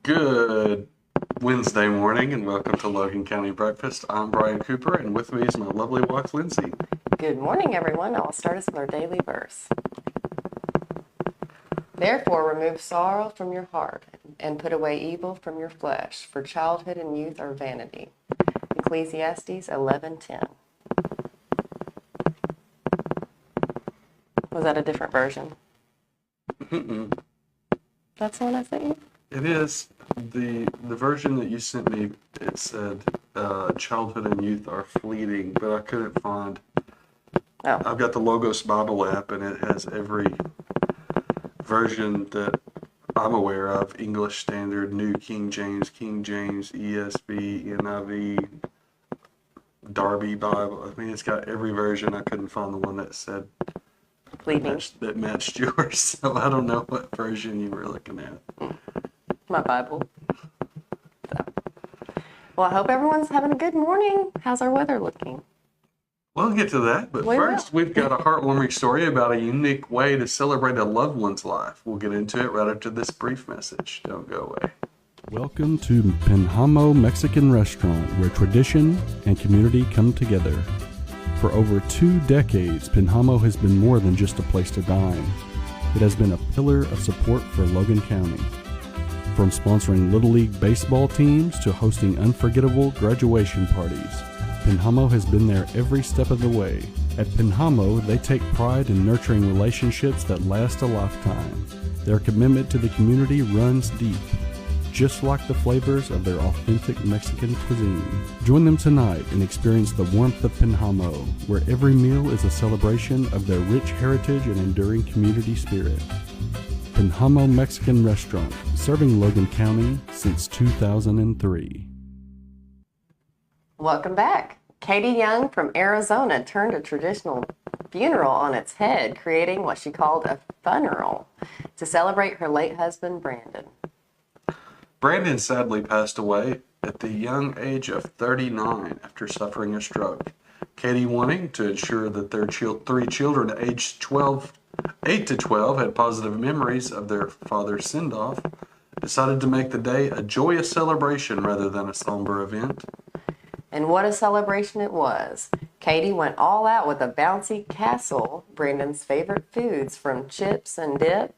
Good Wednesday morning and welcome to Logan County Breakfast. I'm Brian Cooper and with me is my lovely wife, Lindsey. Good morning, everyone. I'll start us with our daily verse. Therefore, remove sorrow from your heart and put away evil from your flesh, for childhood and youth are vanity. Ecclesiastes 11:10. Was that a different version? Mm-mm. That's the one I sent you? It is. The version that you sent me, it said childhood and youth are fleeting, but I couldn't find. Oh. I've got the Logos Bible app and it has every version that I'm aware of: English Standard, New King James, ESV, NIV, Darby Bible. I mean, it's got every version. I couldn't find the one that said Fleeting. that matched yours. So I don't know what version you were looking at. My Bible. So. Well, I hope everyone's having a good morning. How's our weather looking? We'll get to that, but first we've got a heartwarming story about a unique way to celebrate a loved one's life. We'll get into it right after this brief message. Don't go away. Welcome to Penhamo Mexican Restaurant, where tradition and community come together. For over 2 decades, Penhamo has been more than just a place to dine. It has been a pillar of support for Logan County. From sponsoring Little League baseball teams to hosting unforgettable graduation parties, Penhamo has been there every step of the way. At Penhamo, they take pride in nurturing relationships that last a lifetime. Their commitment to the community runs deep, just like the flavors of their authentic Mexican cuisine. Join them tonight and experience the warmth of Penhamo, where every meal is a celebration of their rich heritage and enduring community spirit. Penhamo Mexican Restaurant, serving Logan County since 2003. Welcome back. Katie Young from Arizona turned a traditional funeral on its head, creating what she called a FUN-eral to celebrate her late husband, Brandon. Brandon sadly passed away at the young age of 39 after suffering a stroke. Katie, wanting to ensure that their 3 children aged 8 to 12 had positive memories of their father's send-off, decided to make the day a joyous celebration rather than a somber event. And what a celebration it was. Katie went all out with a bouncy castle, Brandon's favorite foods, from chips and dip,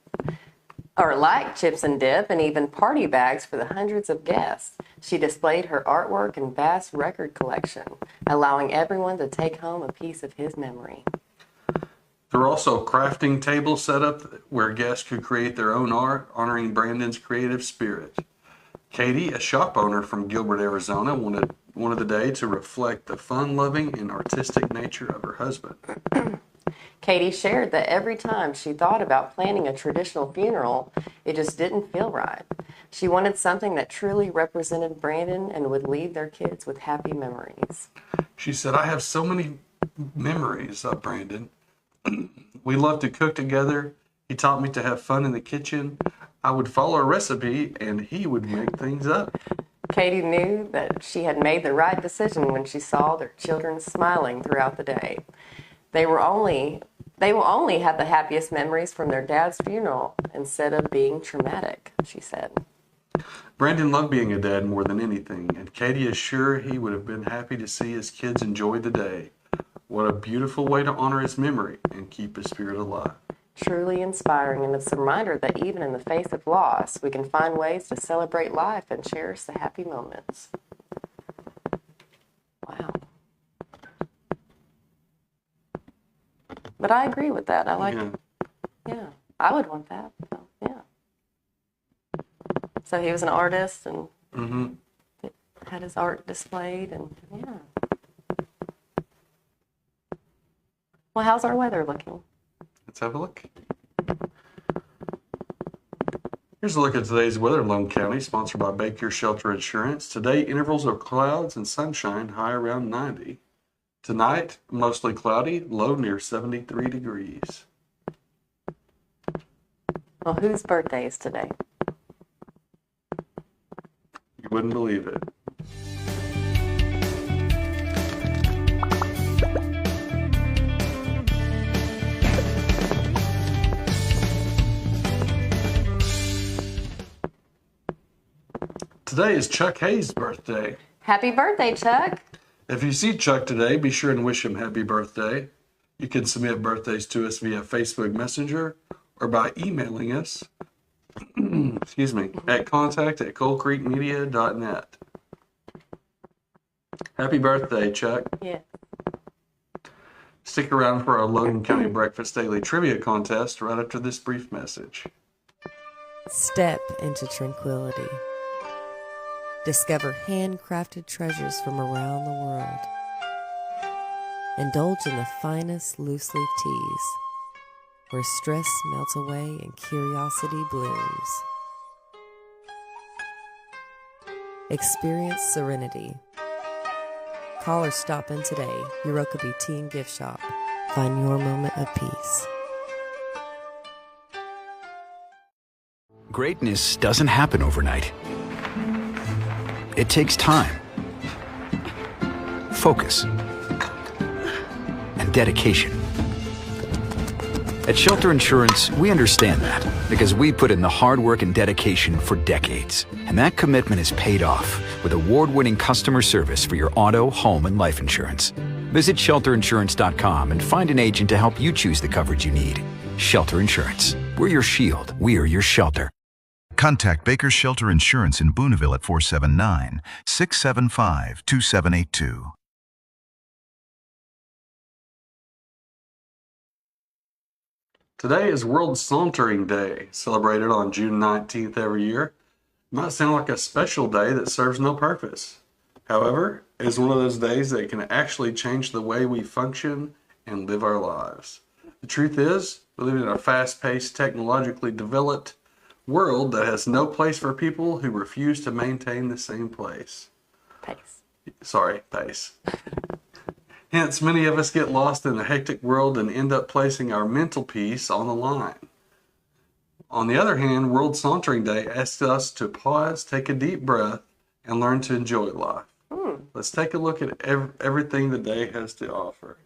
and even party bags for the hundreds of guests. She displayed her artwork and vast record collection, allowing everyone to take home a piece of his memory. There were also crafting tables set up where guests could create their own art, honoring Brandon's creative spirit. Katie, a shop owner from Gilbert, Arizona, wanted the day to reflect the fun-loving and artistic nature of her husband. Katie shared that every time she thought about planning a traditional funeral, it just didn't feel right. She wanted something that truly represented Brandon and would leave their kids with happy memories. She said, "I have so many memories of Brandon. We loved to cook together. He taught me to have fun in the kitchen. I would follow a recipe and he would make things up." Katie knew that she had made the right decision when she saw their children smiling throughout the day. They will only have the happiest memories from their dad's funeral instead of being traumatic, she said. Brandon loved being a dad more than anything, and Katie is sure he would have been happy to see his kids enjoy the day. What a beautiful way to honor his memory and keep his spirit alive. Truly inspiring, and it's a reminder that even in the face of loss, we can find ways to celebrate life and cherish the happy moments. Wow. But I agree with that. I like it. Yeah, I would want that. So, yeah. So he was an artist and had his art displayed, and yeah. Well, how's our weather looking? Let's have a look. Here's a look at today's weather in Logan County, sponsored by Baker Shelter Insurance. Today, intervals of clouds and sunshine, high around 90. Tonight, mostly cloudy, low near 73 degrees. Well, whose birthday is today? You wouldn't believe it. Today is Chuck Hayes' birthday. Happy birthday, Chuck. If you see Chuck today, be sure and wish him happy birthday. You can submit birthdays to us via Facebook Messenger or by emailing us at contact@coalcreekmedia.net. Happy birthday, Chuck. Yeah. Stick around for our Logan County Breakfast Daily Trivia Contest right after this brief message. Step into tranquility. Discover handcrafted treasures from around the world. Indulge in the finest loose leaf teas, where stress melts away and curiosity blooms. Experience serenity. Call or stop in today, Eurokaby Tea and Gift Shop. Find your moment of peace. Greatness doesn't happen overnight. It takes time, focus, and dedication. At Shelter Insurance, we understand that because we put in the hard work and dedication for decades. And that commitment is paid off with award-winning customer service for your auto, home, and life insurance. Visit shelterinsurance.com and find an agent to help you choose the coverage you need. Shelter Insurance. We're your shield. We're your shelter. Contact Baker's Shelter Insurance in Booneville at 479-675-2782. Today is World Sauntering Day, celebrated on June 19th every year. It might sound like a special day that serves no purpose. However, it is one of those days that can actually change the way we function and live our lives. The truth is, we live in a fast-paced, technologically developed world that has no place for people who refuse to maintain the same pace. Pace. Hence, many of us get lost in the hectic world and end up placing our mental peace on the line. On the other hand, World Sauntering Day asks us to pause, take a deep breath, and learn to enjoy life. Let's take a look at everything the day has to offer.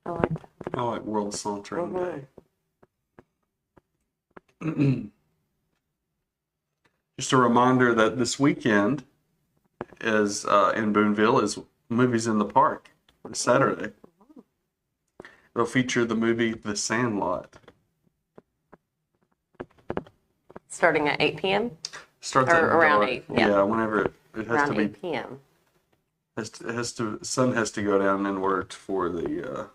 I like that. I like World Sauntering Day. Just a reminder that this weekend is in Booneville is Movies in the Park this Saturday. It'll feature the movie The Sandlot. Starting at 8 p.m.? Starts or at around dark. 8. Yeah, whenever it has around to be 8 p.m. Sun has to go down in order for the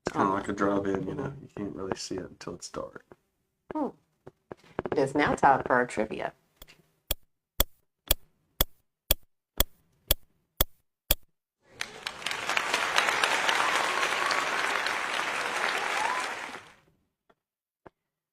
it's kind of like a drive-in, you know. You can't really see it until it's dark. It is now time for our trivia.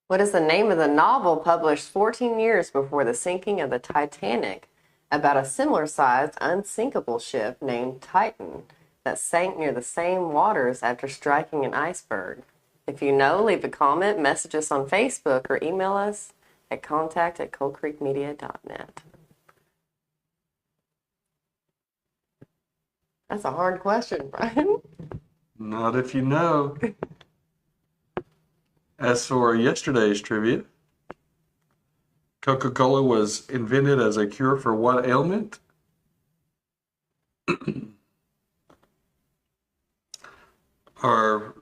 What is the name of the novel published 14 years before the sinking of the Titanic about a similar-sized, unsinkable ship named Titan that sank near the same waters after striking an iceberg? If you know, leave a comment, message us on Facebook, or email us at contact@coalcreekmedia.net. That's a hard question, Brian. Not if you know. As for yesterday's trivia, Coca-Cola was invented as a cure for what ailment? Our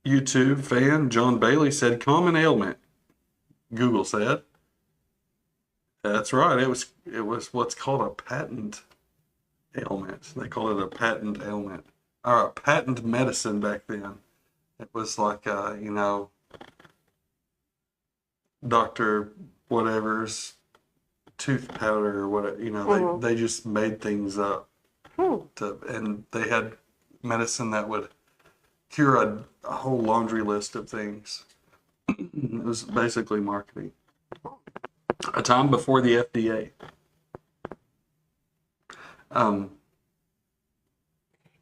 YouTube fan, John Bailey, said common ailment. Google said. That's right. It was what's called a patent ailment. They called it a patent ailment. Or a patent medicine back then. It was like, Dr. whatever's tooth powder or whatever, they just made things up. And they had medicine that would cure a whole laundry list of things. It was basically marketing. A time before the FDA.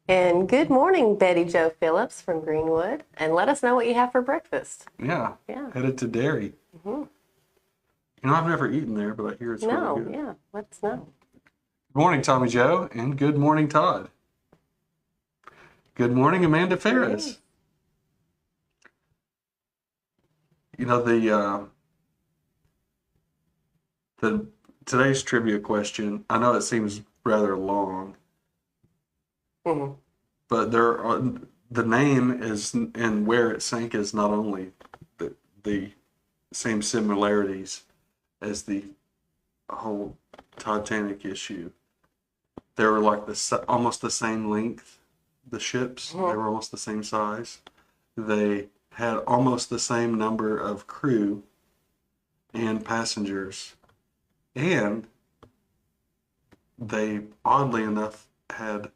And good morning, Betty Jo Phillips from Greenwood. And let us know what you have for breakfast. Yeah. Headed to Dairy. I've never eaten there, but I hear it's really good. Yeah. Let us know. Good morning, Tommy Joe, and good morning, Todd. Good morning, Amanda Ferris. The today's trivia question, I know it seems rather long, but the name is and where it sank is not only the same similarities as the whole Titanic issue. They were like almost the same length, the ships. They were almost the same size. They had almost the same number of crew and passengers. And they, oddly enough, had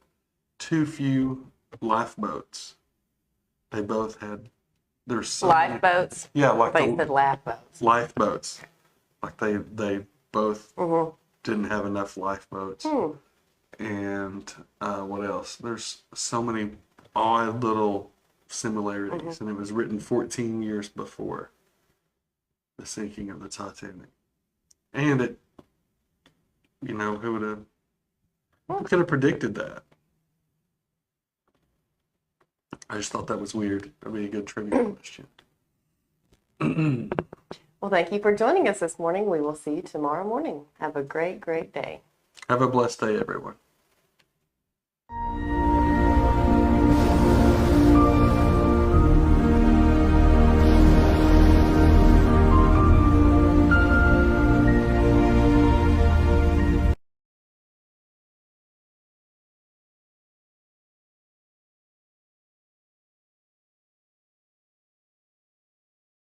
too few lifeboats. They both had there's so many- Lifeboats. Yeah, like They said lifeboats. lifeboats. Like they both didn't have enough lifeboats. And what else? There's so many odd little similarities, and it was written 14 years before the sinking of the Titanic. And it, who could have predicted that? I just thought that was weird. That'd be a good trivia question. Well, thank you for joining us this morning. We will see you tomorrow morning. Have a great, great day. Have a blessed day, everyone.